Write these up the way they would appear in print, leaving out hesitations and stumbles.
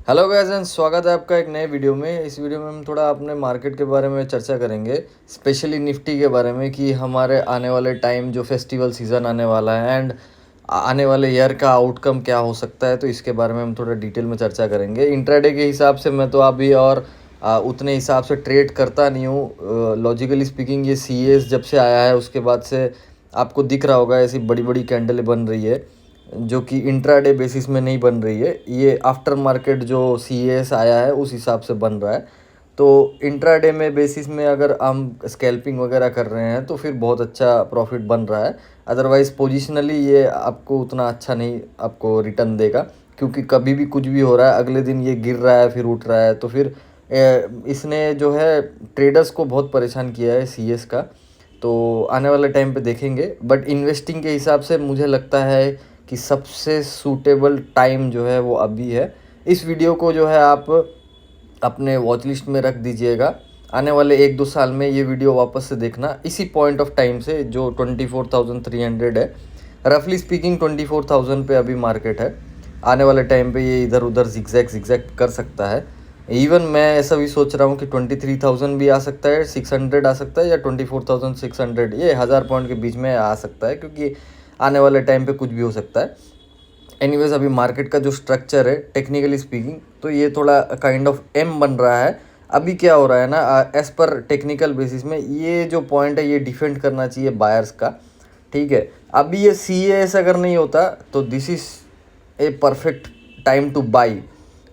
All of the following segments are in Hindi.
हेलो गाइस एंड स्वागत है आपका एक नए वीडियो में। इस वीडियो में हम थोड़ा अपने मार्केट के बारे में चर्चा करेंगे, स्पेशली निफ्टी के बारे में कि हमारे आने वाले टाइम जो फेस्टिवल सीज़न आने वाला है एंड आने वाले ईयर का आउटकम क्या हो सकता है, तो इसके बारे में हम थोड़ा डिटेल में चर्चा करेंगे। इंट्राडे के हिसाब से मैं तो अभी और उतने हिसाब से ट्रेड करता नहीं हूँ। लॉजिकली स्पीकिंग ये सी जब से आया है उसके बाद से आपको दिख रहा होगा ऐसी बड़ी बड़ी कैंडल बन रही है जो कि इंट्राडे बेसिस में नहीं बन रही है। ये आफ्टर मार्केट जो सी आया है उस हिसाब से बन रहा है। तो इंट्राडे में बेसिस में अगर हम स्कैल्पिंग वगैरह कर रहे हैं तो फिर बहुत अच्छा प्रॉफिट बन रहा है। अदरवाइज़ पोजिशनली ये आपको उतना अच्छा नहीं आपको रिटर्न देगा, क्योंकि कभी भी कुछ भी हो रहा है, अगले दिन ये गिर रहा है फिर उठ रहा है। तो फिर इसने जो है ट्रेडर्स को बहुत परेशान किया है सी का। तो आने वाले टाइम पे देखेंगे, बट इन्वेस्टिंग के हिसाब से मुझे लगता है कि सबसे सूटेबल टाइम जो है वो अभी है। इस वीडियो को जो है आप अपने वॉच लिस्ट में रख दीजिएगा। आने वाले 1-2 साल में ये वीडियो वापस से देखना इसी पॉइंट ऑफ टाइम से जो 24,300 है। रफली स्पीकिंग 24,000 पे अभी मार्केट है। आने वाले टाइम पे ये इधर उधर जिगजैग कर सकता है। इवन मैं ऐसा भी सोच रहा हूँ कि 23,000 भी आ सकता है, 600 आ सकता है, या 24,600, ये 1000 पॉइंट के बीच में आ सकता है, क्योंकि आने वाले टाइम पे कुछ भी हो सकता है। एनीवेज अभी मार्केट का जो स्ट्रक्चर है टेक्निकली स्पीकिंग, तो ये थोड़ा काइंड ऑफ एम बन रहा है। अभी क्या हो रहा है ना, एज पर टेक्निकल बेसिस में ये जो पॉइंट है ये डिफेंड करना चाहिए बायर्स का। ठीक है, अभी ये सी एस अगर नहीं होता तो this is a perfect time two by.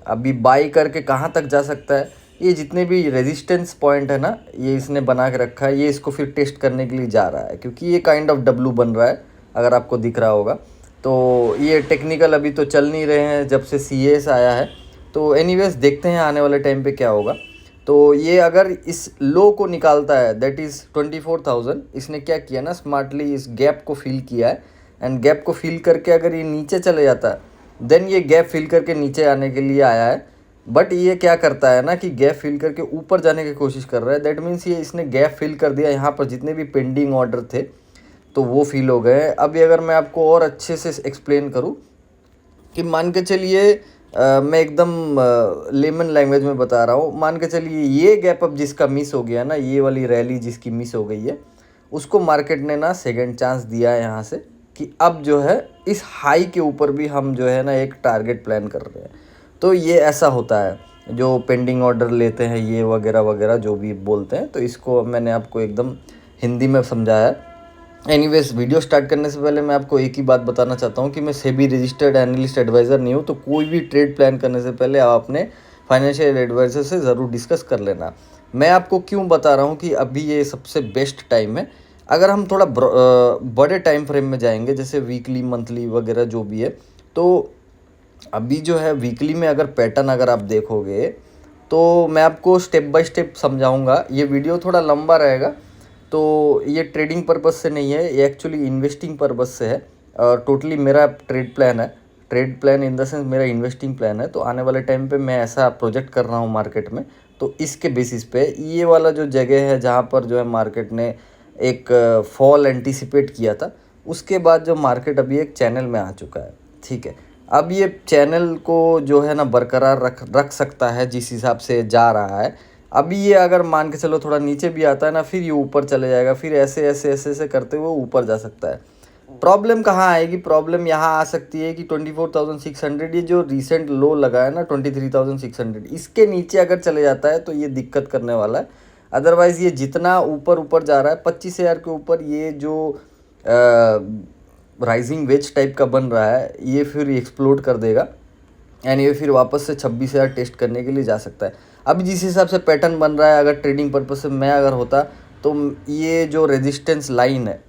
अभी बाई करके कहाँ तक जा सकता है, ये जितने भी रेजिस्टेंस पॉइंट है ना ये इसने बना के रखा है, ये इसको फिर टेस्ट करने के लिए जा रहा है, क्योंकि ये काइंड ऑफ डब्लू बन रहा है अगर आपको दिख रहा होगा। तो ये टेक्निकल अभी तो चल नहीं रहे हैं जब से सी आया है। तो एनीवेज देखते हैं आने वाले टाइम पे क्या होगा। तो ये अगर इस लो को निकालता है, दैट इज़ 24,000, इसने क्या किया ना, स्मार्टली इस गैप को फिल किया है। एंड गैप को फिल करके अगर ये नीचे चले जाता है, देन ये गैप फिल करके नीचे आने के लिए आया है। बट ये क्या करता है ना कि गैप फिल करके ऊपर जाने की कोशिश कर रहा है। दैट मीन्स ये इसने गैप फिल कर दिया, यहाँ पर जितने भी पेंडिंग ऑर्डर थे तो वो फील हो गए। अभी अगर मैं आपको और अच्छे से एक्सप्लेन करूँ कि मान के चलिए, मैं एकदम लेमन लैंग्वेज में बता रहा हूँ, मान के चलिए ये गैप अब जिसका मिस हो गया ना, ये वाली रैली जिसकी मिस हो गई है, उसको मार्केट ने ना सेकंड चांस दिया है यहाँ से कि अब जो है इस हाई के ऊपर भी हम जो है ना एक टारगेट प्लान कर रहे हैं। तो ये ऐसा होता है, जो पेंडिंग ऑर्डर लेते हैं ये वगैरह वगैरह जो भी बोलते हैं, तो इसको मैंने आपको एकदम हिंदी में समझाया। एनीवेज वीडियो स्टार्ट करने से पहले मैं आपको एक ही बात बताना चाहता हूँ कि मैं सेबी रजिस्टर्ड एनालिस्ट एडवाइज़र नहीं हूँ। तो कोई भी ट्रेड प्लान करने से पहले आप अपने फाइनेंशियल एडवाइज़र से ज़रूर डिस्कस कर लेना। मैं आपको क्यों बता रहा हूँ कि अभी ये सबसे बेस्ट टाइम है। अगर हम थोड़ा बड़े टाइम फ्रेम में जाएंगे, जैसे वीकली मंथली वगैरह जो भी है, तो अभी जो है वीकली में अगर पैटर्न अगर आप देखोगे तो मैं आपको स्टेप बाय स्टेप समझाऊंगा। ये वीडियो थोड़ा लंबा रहेगा, तो ये ट्रेडिंग पर्पस से नहीं है, ये एक्चुअली इन्वेस्टिंग पर्पस से है। और टोटली मेरा ट्रेड प्लान है, trade plan in the sense मेरा इन्वेस्टिंग प्लान है। तो आने वाले टाइम पे मैं ऐसा प्रोजेक्ट कर रहा हूँ मार्केट में, तो इसके बेसिस पे ये वाला जो जगह है जहाँ पर जो है मार्केट ने एक फॉल एंटिसिपेट किया था, उसके बाद जो मार्केट अभी एक चैनल में आ चुका है। ठीक है, अब ये चैनल को जो है ना बरकरार रख सकता है जिस हिसाब से जा रहा है। अभी ये अगर मान के चलो थोड़ा नीचे भी आता है ना, फिर ये ऊपर चले जाएगा, फिर ऐसे ऐसे ऐसे ऐसे करते हुए ऊपर जा सकता है। प्रॉब्लम कहाँ आएगी, प्रॉब्लम यहाँ आ सकती है कि 24,600, ये जो रिसेंट लो लगा है ना 23,600, इसके नीचे अगर चले जाता है तो ये दिक्कत करने वाला है। अदरवाइज़ ये जितना ऊपर ऊपर जा रहा है 25,000 के ऊपर, ये जो राइजिंग वेज टाइप का बन रहा है, ये फिर एक्सप्लोड कर देगा एंड ये फिर वापस से 26,000 टेस्ट करने के लिए जा सकता है। अभी जिस हिसाब से पैटर्न बन रहा है, अगर ट्रेडिंग पर्पज से मैं अगर होता तो ये जो रेजिस्टेंस लाइन है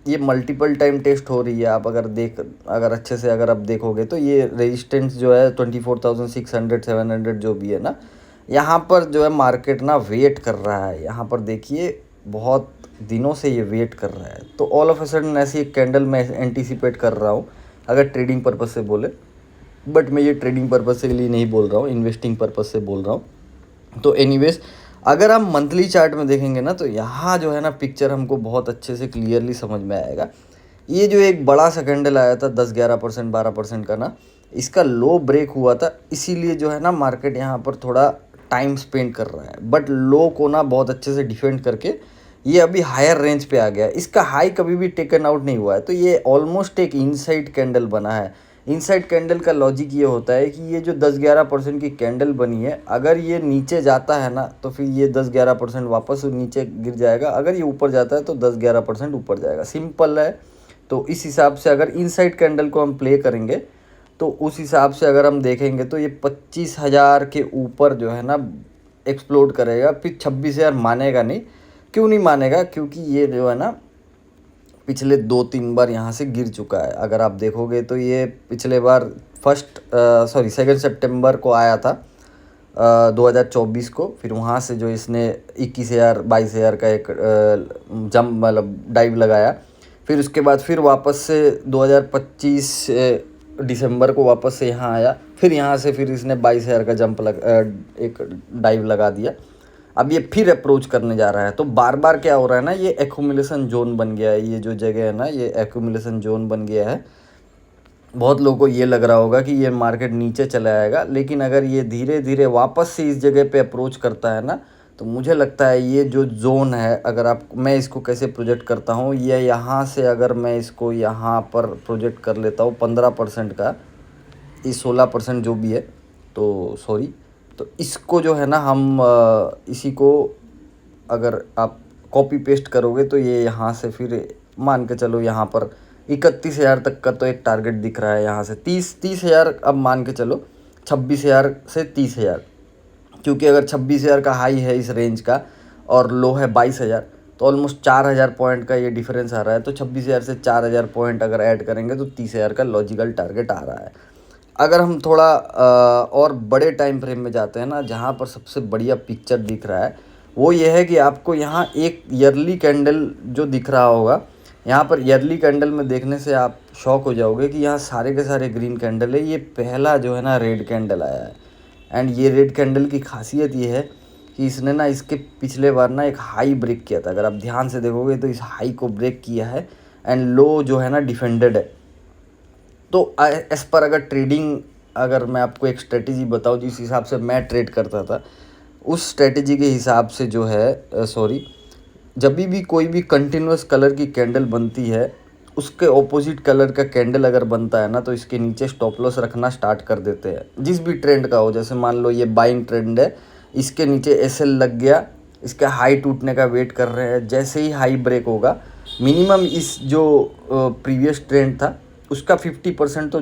ये मल्टीपल टाइम टेस्ट हो रही है। आप अगर अच्छे से अगर आप देखोगे तो ये रेजिस्टेंस जो है 24,600 700 जो भी है ना, यहाँ पर जो है मार्केट ना वेट कर रहा है। यहाँ पर देखिए बहुत दिनों से ये वेट कर रहा है, तो ऑल ऑफ अ सडन ऐसी एक कैंडल मैं एंटीसिपेट कर रहा हूँ अगर ट्रेडिंग पर्पज से बोले। बट मैं ये ट्रेडिंग पर्पज के लिए नहीं बोल रहा हूँ, इन्वेस्टिंग पर्पज से बोल रहा हूँ। तो एनीवेज अगर हम मंथली चार्ट में देखेंगे ना, तो यहाँ जो है ना पिक्चर हमको बहुत अच्छे से क्लियरली समझ में आएगा। ये जो एक बड़ा सा कैंडल आया था 10-11% 12% का ना, इसका लो ब्रेक हुआ था, इसीलिए जो है ना मार्केट यहाँ पर थोड़ा टाइम स्पेंड कर रहा है, बट लो को ना बहुत अच्छे से डिफेंड करके ये अभी हायर रेंज पे आ गया है। इसका हाई कभी भी टेकन आउट नहीं हुआ है, तो ये ऑलमोस्ट एक इनसाइड कैंडल बना है। इनसाइड कैंडल का लॉजिक ये होता है कि ये जो 10-11% की कैंडल बनी है, अगर ये नीचे जाता है ना तो फिर ये 10-11% वापस नीचे गिर जाएगा, अगर ये ऊपर जाता है तो 10-11% ऊपर जाएगा, सिंपल है। तो इस हिसाब से अगर इनसाइड कैंडल को हम प्ले करेंगे तो उस हिसाब से अगर हम देखेंगे तो ये 25,000 के ऊपर जो है ना एक्सप्लोड करेगा, फिर 26,000 मानेगा नहीं। क्यों नहीं मानेगा? क्योंकि ये जो है ना पिछले 2-3 बार यहाँ से गिर चुका है। अगर आप देखोगे तो ये पिछले बार 2 सितंबर को आया था 2024 को, फिर वहाँ से जो इसने 21,000-22,000 का एक जंप मतलब डाइव लगाया, फिर उसके बाद फिर वापस से 2025 दिसंबर को वापस से यहाँ आया, फिर यहाँ से फिर इसने 22,000 का एक डाइव लगा दिया। अब ये फिर अप्रोच करने जा रहा है। तो बार बार क्या हो रहा है ना, ये एक्यूमुलेशन जोन बन गया है। ये जो जगह है ना, ये एक्यूमुलेशन जोन बन गया है। बहुत लोगों को ये लग रहा होगा कि ये मार्केट नीचे चला आएगा, लेकिन अगर ये धीरे धीरे वापस से इस जगह पे अप्रोच करता है ना, तो मुझे लगता है ये जो जोन है, अगर आप मैं इसको कैसे प्रोजेक्ट करता हूँ, ये यहाँ से अगर मैं इसको यहाँ पर प्रोजेक्ट कर लेता हूँ 15% का, ये 16% जो भी है, तो सॉरी, तो इसको जो है ना हम इसी को अगर आप कॉपी पेस्ट करोगे तो ये यहाँ से फिर मान के चलो यहाँ पर 31,000 तक का तो एक टारगेट दिख रहा है। यहाँ से 30,000 अब मान के चलो 26,000 से 30,000, क्योंकि अगर 26,000 का हाई है इस रेंज का और लो है 22,000, तो ऑलमोस्ट 4,000 पॉइंट का ये डिफरेंस आ रहा है। तो 26,000 से 4,000 पॉइंट अगर ऐड करेंगे तो 30,000 का लॉजिकल टारगेट आ रहा है। अगर हम थोड़ा और बड़े टाइम फ्रेम में जाते हैं ना, जहाँ पर सबसे बढ़िया पिक्चर दिख रहा है वो ये है कि आपको यहाँ एक ईयरली कैंडल जो दिख रहा होगा, यहाँ पर ईयरली कैंडल में देखने से आप शॉक हो जाओगे कि यहाँ सारे के सारे ग्रीन कैंडल है। ये पहला जो है ना रेड कैंडल आया है, एंड ये रेड कैंडल की खासियत ये है कि इसने ना इसके पिछले बार ना एक हाई ब्रेक किया था। अगर आप ध्यान से देखोगे तो इस हाई को ब्रेक किया है, एंड लो जो है ना डिफेंडेड है। तो एस पर अगर मैं आपको एक स्ट्रेटेजी बताऊँ जिस हिसाब से मैं ट्रेड करता था, उस स्ट्रेटेजी के हिसाब से जो है जब भी कोई भी कंटिन्यूस कलर की कैंडल बनती है, उसके ऑपोजिट कलर का कैंडल अगर बनता है ना, तो इसके नीचे स्टॉप लॉस रखना स्टार्ट कर देते हैं, जिस भी ट्रेंड का हो। जैसे मान लो ये बाइंग ट्रेंड है, इसके नीचे एसएल लग गया, इसका हाई टूटने का वेट कर रहे हैं। जैसे ही हाई ब्रेक होगा, मिनिमम इस जो प्रीवियस ट्रेंड था उसका 50% तो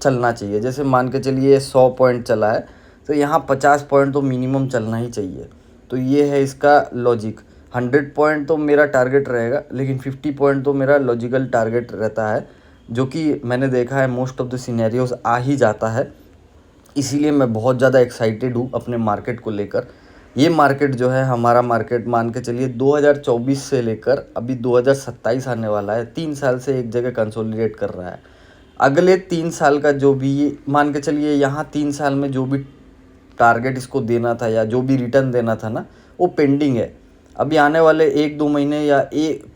चलना चाहिए। जैसे मान के चलिए 100 पॉइंट चला है, तो यहाँ 50 पॉइंट तो मिनिमम चलना ही चाहिए। तो ये है इसका लॉजिक। 100 पॉइंट तो मेरा टारगेट रहेगा, लेकिन 50 पॉइंट तो मेरा लॉजिकल टारगेट रहता है, जो कि मैंने देखा है मोस्ट ऑफ द सिनेरियोज आ ही जाता है। इसीलिए मैं बहुत ज़्यादा एक्साइटेड हूँ अपने मार्केट को लेकर। ये मार्केट जो है, हमारा मार्केट मान के चलिए 2024 से लेकर अभी 2027 आने वाला है, 3 साल से एक जगह कंसोलिडेट कर रहा है। अगले 3 साल का जो भी मान के चलिए, यहाँ 3 साल में जो भी टारगेट इसको देना था या जो भी रिटर्न देना था ना, वो पेंडिंग है। अभी आने वाले 1-2 महीने या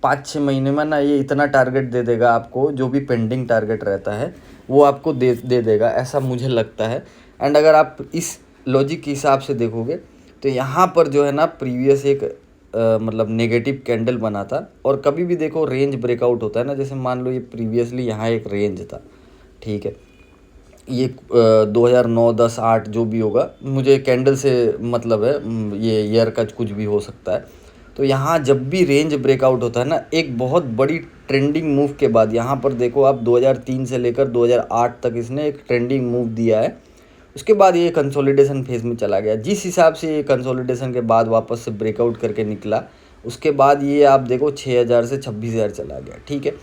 5-6 महीने में ना ये इतना टारगेट दे देगा आपको, जो भी पेंडिंग टारगेट रहता है वो आपको दे देगा, ऐसा मुझे लगता है। एंड अगर आप इस लॉजिक के हिसाब से देखोगे तो यहाँ पर जो है ना प्रीवियस एक मतलब नेगेटिव कैंडल बना था, और कभी भी देखो रेंज ब्रेकआउट होता है ना, जैसे मान लो ये प्रीवियसली यहाँ एक रेंज था, ठीक है, ये 2009, 10, 8 जो भी होगा, मुझे कैंडल से मतलब है, ये ईयर का कुछ भी हो सकता है। तो यहाँ जब भी रेंज ब्रेकआउट होता है ना, एक बहुत बड़ी ट्रेंडिंग मूव के बाद, यहाँ पर देखो आप 2003 से लेकर 2008 तक इसने एक ट्रेंडिंग मूव दिया है। उसके बाद ये कंसोलिडेशन फेज में चला गया। जिस हिसाब से ये कंसोलिडेशन के बाद वापस से ब्रेकआउट करके निकला, उसके बाद ये आप देखो 6,000 से 26,000 चला गया, ठीक है।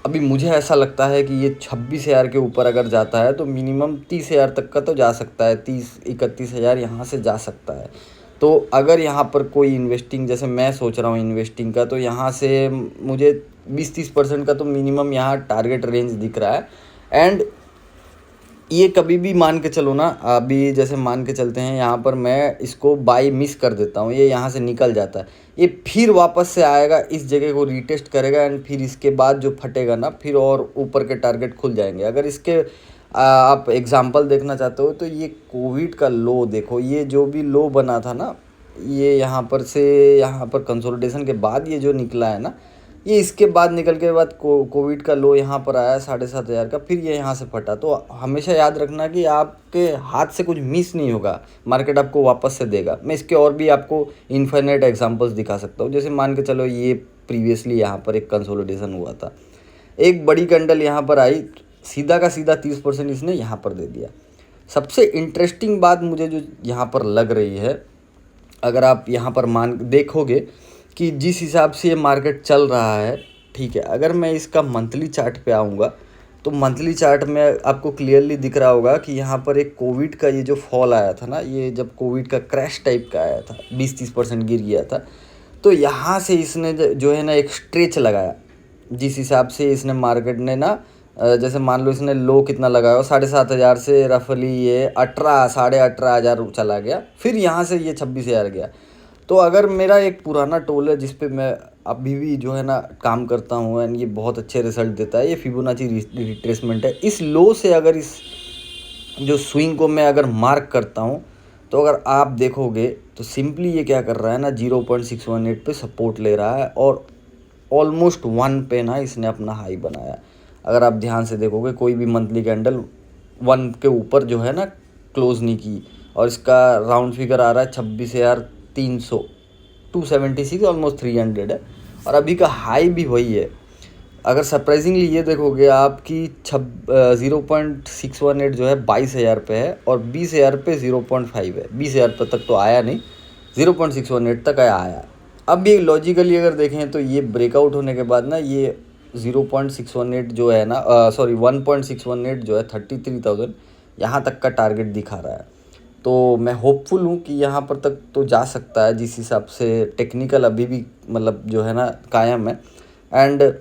अभी मुझे ऐसा लगता है कि ये 26,000 के ऊपर अगर जाता है तो मिनिमम 30,000 तक का तो जा सकता है, 30-31,000 यहाँ से जा सकता है। तो अगर यहाँ पर कोई इन्वेस्टिंग, जैसे मैं सोच रहा हूँ इन्वेस्टिंग का, तो यहाँ से मुझे 20-30% का तो मिनिमम यहाँ टारगेट रेंज दिख रहा है। एंड ये कभी भी मान के चलो ना, अभी जैसे मान के चलते हैं यहाँ पर मैं इसको बाई मिस कर देता हूँ, ये यहाँ से निकल जाता है, ये फिर वापस से आएगा, इस जगह को रीटेस्ट करेगा एंड फिर इसके बाद जो फटेगा ना फिर और ऊपर के टारगेट खुल जाएंगे। अगर इसके आप एग्जांपल देखना चाहते हो तो ये कोविड का लो देखो, ये जो भी लो बना था ना, ये यहाँ पर से यहाँ पर कंसोलिडेशन के बाद ये जो निकला है ना, ये इसके बाद निकल के बाद कोविड का लो यहाँ पर आया 7,500 का, फिर ये यहाँ से फटा। तो हमेशा याद रखना कि आपके हाथ से कुछ मिस नहीं होगा, मार्केट आपको वापस से देगा। मैं इसके और भी आपको इन्फिनिट एग्जांपल्स दिखा सकता हूँ। जैसे मान के चलो ये प्रीवियसली यहाँ पर एक कंसोलिडेशन हुआ था, एक बड़ी कैंडल यहाँ पर आई, सीधा का सीधा 30% इसने यहाँ पर दे दिया। सबसे इंटरेस्टिंग बात मुझे जो यहाँ पर लग रही है, अगर आप यहाँ पर मान देखोगे कि जिस हिसाब से ये मार्केट चल रहा है, ठीक है, अगर मैं इसका मंथली चार्ट पे आऊँगा तो मंथली चार्ट में आपको क्लियरली दिख रहा होगा कि यहाँ पर एक कोविड का ये जो फॉल आया था ना, ये जब कोविड का क्रैश टाइप का आया था, 20-30% गिर गया था, तो यहाँ से इसने जो है ना एक स्ट्रेच लगाया। जिस हिसाब से इसने मार्केट ने ना जैसे मान लो इसने लो कितना लगाया, 7,500 से रफली ये 18,500 चला गया, फिर यहाँ से ये 26,000 गया। तो अगर मेरा एक पुराना टूल है जिस पे मैं अभी भी जो है ना काम करता हूँ एंड ये बहुत अच्छे रिजल्ट देता है, ये फिबोनाची रिट्रेसमेंट है। इस लो से अगर इस जो स्विंग को मैं अगर मार्क करता हूँ तो अगर आप देखोगे तो सिंपली ये क्या कर रहा है ना, 0.618 पे सपोर्ट ले रहा है और ऑलमोस्ट 1 पे ना इसने अपना हाई बनाया। अगर आप ध्यान से देखोगे कोई भी मंथली कैंडल 1 के ऊपर जो है ना क्लोज नहीं की, और इसका राउंड फिगर आ रहा है 26,300, 276, ऑलमोस्ट 300 है, और अभी का हाई भी वही है। अगर सरप्राइजिंगली ये देखोगे आप कि 0.618 जो है 22,000 पे है और 20,000 पे 0.5 है, 20,000 पे तक तो आया नहीं, 0.618 तक आया। अब ये लॉजिकली अगर देखें तो ये ब्रेकआउट होने के बाद ना ये 0.618 जो है ना, सॉरी 1.618 जो है 33,000 यहाँ तक का टारगेट दिखा रहा है। तो मैं होपफुल हूँ कि यहाँ पर तक तो जा सकता है, जिस हिसाब से टेक्निकल अभी भी मतलब जो है ना कायम है। एंड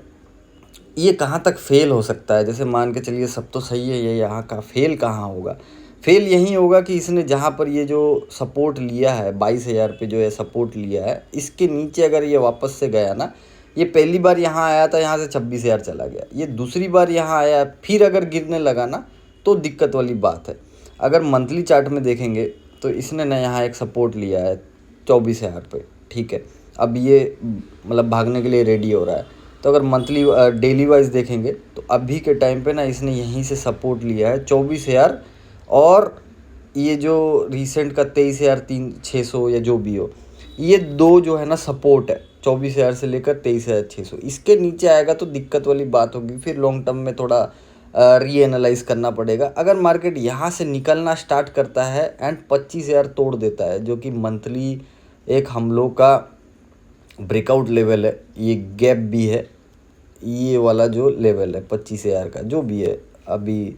ये कहाँ तक फेल हो सकता है, जैसे मान के चलिए सब तो सही है, ये यहाँ का फेल कहाँ होगा, फेल यही होगा कि इसने जहाँ पर ये जो सपोर्ट लिया है 22,000 पे जो है सपोर्ट लिया है, इसके नीचे अगर ये वापस से गया ना, ये पहली बार यहाँ आया था, यहाँ से 26,000 चला गया, ये दूसरी बार यहाँ आया फिर अगर गिरने लगा ना तो दिक्कत वाली बात है। अगर मंथली चार्ट में देखेंगे तो इसने ना यहाँ एक सपोर्ट लिया है 24,000 पे, ठीक है, अब ये मतलब भागने के लिए रेडी हो रहा है। तो अगर मंथली डेली वाइज देखेंगे तो अभी के टाइम पे ना इसने यहीं से सपोर्ट लिया है 24,000, और ये जो रिसेंट का 23,600 या जो भी हो, ये दो जो है ना सपोर्ट है 24,000 से लेकर 23,600, इसके नीचे आएगा तो दिक्कत वाली बात होगी, फिर लॉन्ग टर्म में थोड़ा रीएनालाइज करना पड़ेगा। अगर मार्केट यहाँ से निकलना स्टार्ट करता है एंड 25,000 तोड़ देता है, जो कि मंथली एक हम लोग का ब्रेकआउट लेवल है, ये गैप भी है, ये वाला जो लेवल है 25,000 का जो भी है अभी,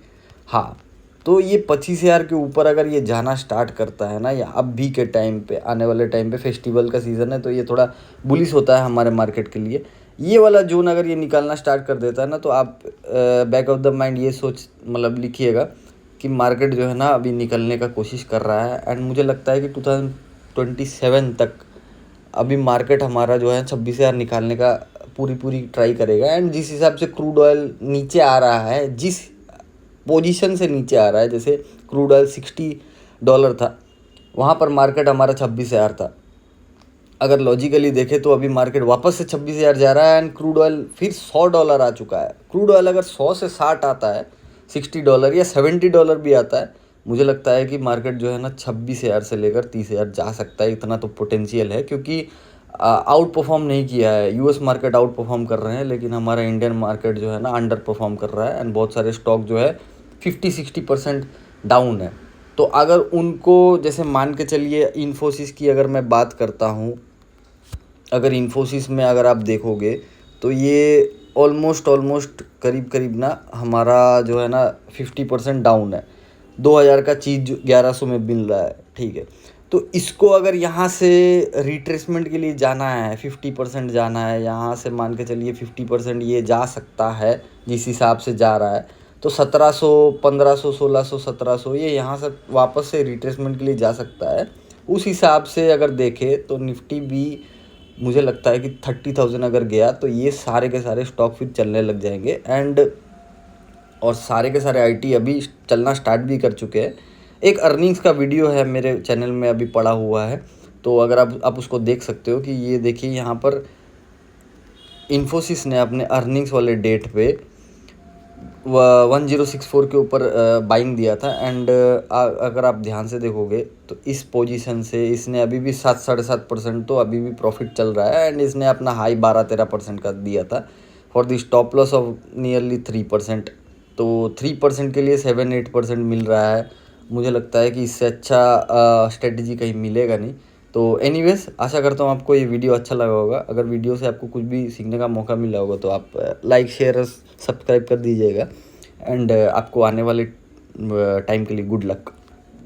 हाँ, तो ये 25,000 के ऊपर अगर ये जाना स्टार्ट करता है ना, या अभी के टाइम पे आने वाले टाइम पे फेस्टिवल का सीज़न है तो ये थोड़ा बुलिश होता है हमारे मार्केट के लिए, ये वाला जोन अगर ये निकालना स्टार्ट कर देता है ना, तो आप बैक ऑफ द माइंड ये सोच मतलब लिखिएगा कि मार्केट जो है ना अभी निकलने का कोशिश कर रहा है। एंड मुझे लगता है कि 2027 तक अभी मार्केट हमारा जो है 26,000 निकालने का पूरी ट्राई करेगा। एंड जिस हिसाब से क्रूड ऑयल नीचे आ रहा है, जिस पोजीशन से नीचे आ रहा है, जैसे क्रूड ऑयल $60 था, वहाँ पर मार्केट हमारा 26,000 था। अगर लॉजिकली देखें तो अभी मार्केट वापस से 26,000 जा रहा है एंड क्रूड ऑयल फिर $100 आ चुका है। क्रूड ऑयल अगर 100 से 60 आता है, $60 या $70 भी आता है, मुझे लगता है कि मार्केट जो है ना 26,000 से लेकर 30,000 जा सकता है, इतना तो पोटेंशियल है। क्योंकि आउट परफॉर्म नहीं किया है, यूएस मार्केट आउट परफॉर्म कर रहे हैं, लेकिन हमारा इंडियन मार्केट जो है ना अंडर परफॉर्म कर रहा है एंड बहुत सारे स्टॉक जो है 50-60% डाउन है। तो अगर उनको जैसे मान के चलिए इन्फोसिस की अगर मैं बात करता हूँ, अगर इन्फोसिस में अगर आप देखोगे तो ये ऑलमोस्ट करीब ना हमारा जो है ना 50% डाउन है, 2,000 का चीज़ 1,100 में मिल रहा है, ठीक है। तो इसको अगर यहाँ से रिट्रेसमेंट के लिए जाना है, 50% जाना है, यहाँ से मान के चलिए 50% ये जा सकता है जिस हिसाब से जा रहा है, तो 1700, 1500, 1600, 1700 ये यहाँ से वापस से रिट्रेसमेंट के लिए जा सकता है। उस हिसाब से अगर देखें तो निफ्टी भी मुझे लगता है कि 30,000 अगर गया तो ये सारे के सारे स्टॉक फिर चलने लग जाएंगे। और सारे के सारे आईटी अभी चलना स्टार्ट भी कर चुके हैं। एक अर्निंग्स का वीडियो है मेरे चैनल में अभी पड़ा हुआ है, तो अगर आप उसको देख सकते हो कि ये देखिए यहाँ पर इन्फोसिस ने अपने अर्निंग्स वाले डेट पे 1064 के ऊपर बाइंग दिया था। एंड अगर आप ध्यान से देखोगे तो इस पोजीशन से इसने अभी भी 7-7.5% तो अभी भी प्रॉफिट चल रहा है। एंड इसने अपना हाई 12-13% का दिया था for the stop loss of nearly 3%। तो 3% के लिए 7-8% मिल रहा है। मुझे लगता है कि इससे अच्छा स्ट्रेटजी कहीं मिलेगा नहीं। तो एनीवेज आशा करता हूँ आपको ये वीडियो अच्छा लगा होगा। अगर वीडियो से आपको कुछ भी सीखने का मौका मिला होगा तो आप लाइक शेयर सब्सक्राइब कर दीजिएगा। एंड आपको आने वाले टाइम के लिए गुड लक।